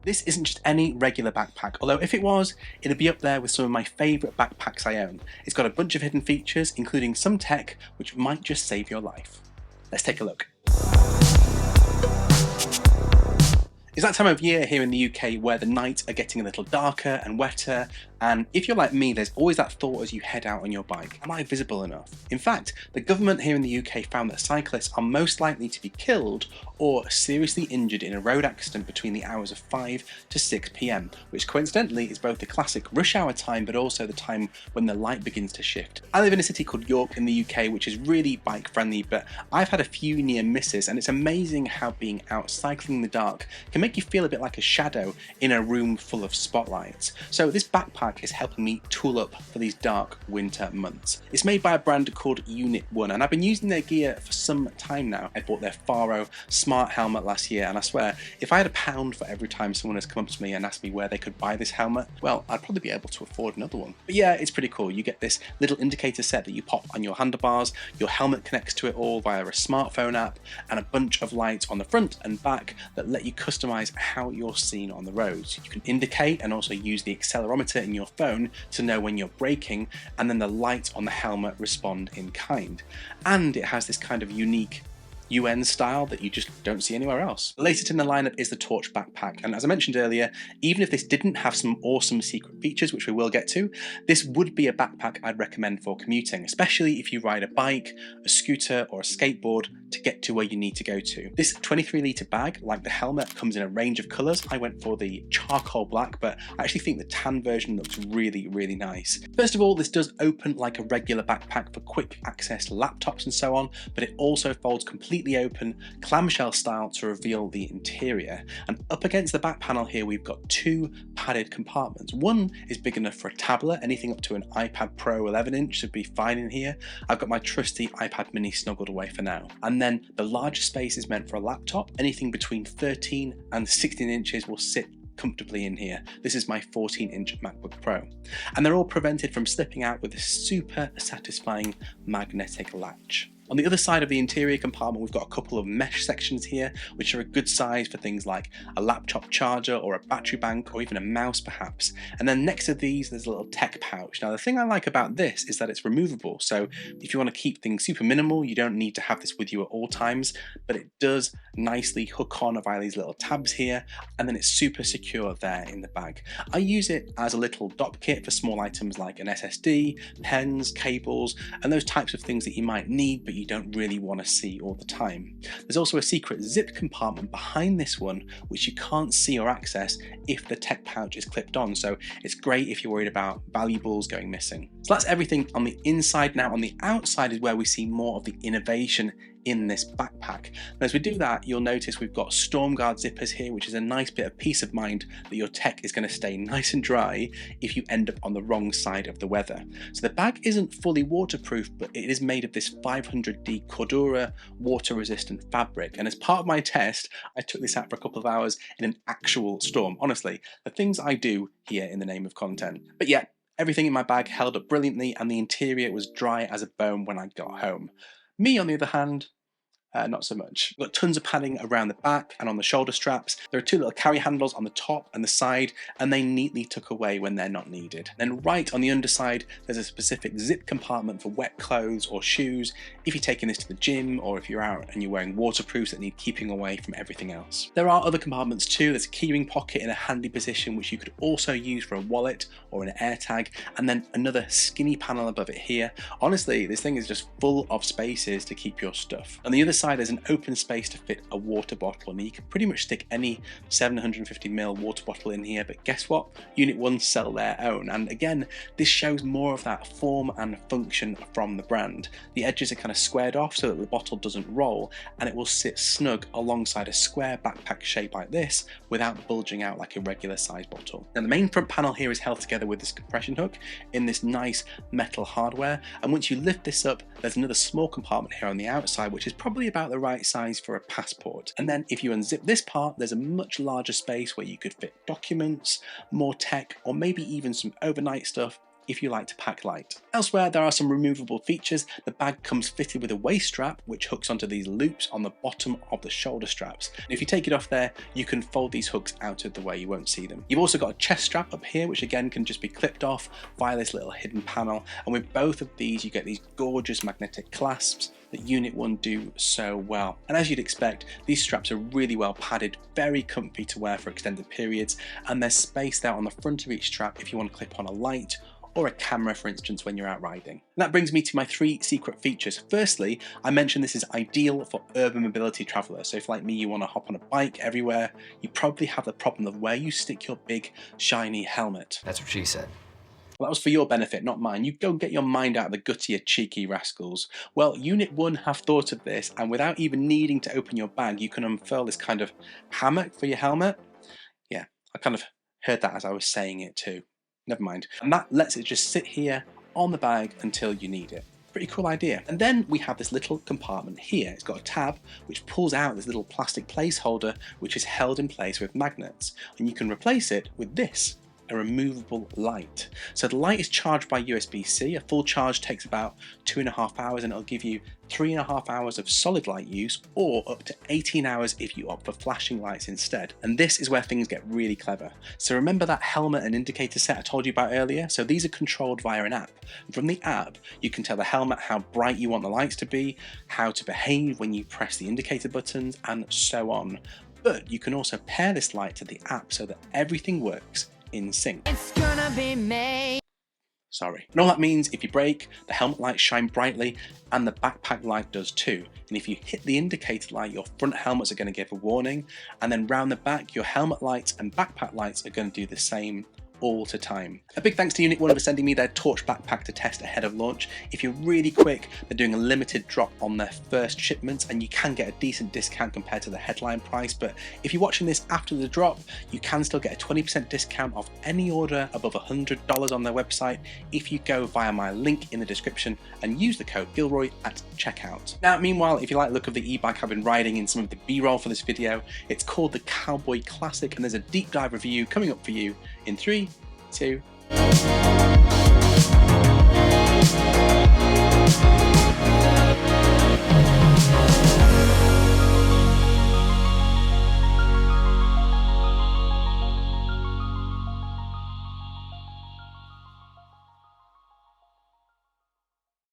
This isn't just any regular backpack, although if it was, it'd be up there with some of my favourite backpacks I own. It's got a bunch of hidden features, including some tech which might just save your life. Let's take a look. It's that time of year here in the UK where the nights are getting a little darker and wetter, and if you're like me, there's always that thought as you head out on your bike, am I visible enough? In fact, the government here in the UK found that cyclists are most likely to be killed or seriously injured in a road accident between the hours of 5 to 6 PM, which coincidentally is both the classic rush hour time but also the time when the light begins to shift. I live in a city called York in the UK, which is really bike friendly, but I've had a few near misses, and it's amazing how being out cycling in the dark can make you feel a bit like a shadow in a room full of spotlights. So this backpack is helping me tool up for these dark winter months. It's made by a brand called Unit 1, and I've been using their gear for some time now. I bought their Faro Smart helmet last year, and I swear, if I had £1 for every time someone has come up to me and asked me where they could buy this helmet, well, I'd probably be able to afford another one. But yeah, it's pretty cool. You get this little indicator set that you pop on your handlebars, your helmet connects to it all via a smartphone app, and a bunch of lights on the front and back that let you customize how you're seen on the roads. You can indicate and also use the accelerometer in your phone to know when you're braking, and then the lights on the helmet respond in kind. And it has this kind of unique UN style that you just don't see anywhere else. The latest in the lineup is the Torch backpack, and as I mentioned earlier, even if this didn't have some awesome secret features, which we will get to, this would be a backpack I'd recommend for commuting, especially if you ride a bike, a scooter or a skateboard to get to where you need to go to. This 23-litre bag, like the helmet, comes in a range of colours. I went for the charcoal black, but I actually think the tan version looks really, really nice. First of all, this does open like a regular backpack for quick access to laptops and so on, but it also folds completely open, clamshell style, to reveal the interior. And up against the back panel here, we've got two padded compartments. One is big enough for a tablet, anything up to an iPad Pro 11-inch should be fine in here. I've got my trusty iPad mini snuggled away for now. And then the larger space is meant for a laptop. Anything between 13 and 16 inches will sit comfortably in here. This is my 14-inch MacBook Pro. And they're all prevented from slipping out with this super satisfying magnetic latch. On the other side of the interior compartment, we've got a couple of mesh sections here, which are a good size for things like a laptop charger or a battery bank or even a mouse perhaps. And then next to these, there's a little tech pouch. Now the thing I like about this is that it's removable. So if you want to keep things super minimal, you don't need to have this with you at all times, but it does nicely hook on via these little tabs here, and then it's super secure there in the bag. I use it as a little dock kit for small items like an SSD, pens, cables, and those types of things that you might need, but you don't really want to see all the time. There's also a secret zip compartment behind this one, which you can't see or access if the tech pouch is clipped on, so it's great if you're worried about valuables going missing. So that's everything on the inside. Now on the outside is where we see more of the innovation in this backpack. And as we do that, you'll notice we've got storm guard zippers here, which is a nice bit of peace of mind that your tech is going to stay nice and dry if you end up on the wrong side of the weather. So the bag isn't fully waterproof, but it is made of this 500D Cordura water resistant fabric. And as part of my test, I took this out for a couple of hours in an actual storm. Honestly, the things I do here in the name of content. But yeah, everything in my bag held up brilliantly, and the interior was dry as a bone when I got home. Me, on the other hand, not so much. We've got tons of padding around the back and on the shoulder straps. There are two little carry handles on the top and the side, and they neatly tuck away when they're not needed. Then right on the underside, there's a specific zip compartment for wet clothes or shoes, if you're taking this to the gym or if you're out and you're wearing waterproofs that need keeping away from everything else. There are other compartments too. There's a keyring pocket in a handy position, which you could also use for a wallet or an AirTag, and then another skinny panel above it here. Honestly, this thing is just full of spaces to keep your stuff. On the other side, there's an open space to fit a water bottle, and you can pretty much stick any 750ml water bottle in here, but guess what? Unit 1 sell their own, and again, this shows more of that form and function from the brand. The edges are kind of squared off so that the bottle doesn't roll, and it will sit snug alongside a square backpack shape like this without bulging out like a regular size bottle. Now the main front panel here is held together with this compression hook in this nice metal hardware, and once you lift this up, there's another small compartment here on the outside, which is probably about the right size for a passport. And then if you unzip this part, there's a much larger space where you could fit documents, more tech, or maybe even some overnight stuff. if you like to pack light. Elsewhere, there are some removable features. The bag comes fitted with a waist strap, which hooks onto these loops on the bottom of the shoulder straps. And if you take it off there, you can fold these hooks out of the way, you won't see them. You've also got a chest strap up here, which again can just be clipped off via this little hidden panel. And with both of these, you get these gorgeous magnetic clasps that Unit 1 do so well. And as you'd expect, these straps are really well padded, very comfy to wear for extended periods, and they're spaced out on the front of each strap if you want to clip on a light or a camera, for instance, when you're out riding. And that brings me to my 3 secret features. Firstly, I mentioned this is ideal for urban mobility travelers. So if, like me, you want to hop on a bike everywhere, you probably have the problem of where you stick your big, shiny helmet. That's what she said. Well, that was for your benefit, not mine. You go get your mind out of the gutter, you cheeky rascals. Well, Unit 1 have thought of this, and without even needing to open your bag, you can unfurl this kind of hammock for your helmet. Yeah, I kind of heard that as I was saying it too. Never mind. And that lets it just sit here on the bag until you need it. Pretty cool idea. And then we have this little compartment here. It's got a tab which pulls out this little plastic placeholder which is held in place with magnets. And you can replace it with this, a removable light. So the light is charged by USB-C. A full charge takes about 2.5 hours, and it'll give you 3.5 hours of solid light use, or up to 18 hours if you opt for flashing lights instead. And this is where things get really clever. So remember that helmet and indicator set I told you about earlier? So these are controlled via an app. And from the app, you can tell the helmet how bright you want the lights to be, how to behave when you press the indicator buttons, and so on. But you can also pair this light to the app so that everything works in sync. It's gonna be May. Sorry. And all that means, if you brake, the helmet lights shine brightly and the backpack light does too. And if you hit the indicator light, your front helmets are going to give a warning, and then round the back, your helmet lights and backpack lights are going to do the same all the time. A big thanks to Unit 1 for sending me their Torch backpack to test ahead of launch. If you're really quick, they're doing a limited drop on their first shipments, and you can get a decent discount compared to the headline price. But if you're watching this after the drop, you can still get a 20% discount off any order above $100 on their website if you go via my link in the description and use the code Gilroy at checkout. Now, meanwhile, if you like the look of the e-bike I've been riding in some of the B-roll for this video, it's called the Cowboy Classic, and there's a deep dive review coming up for you in 3, 2,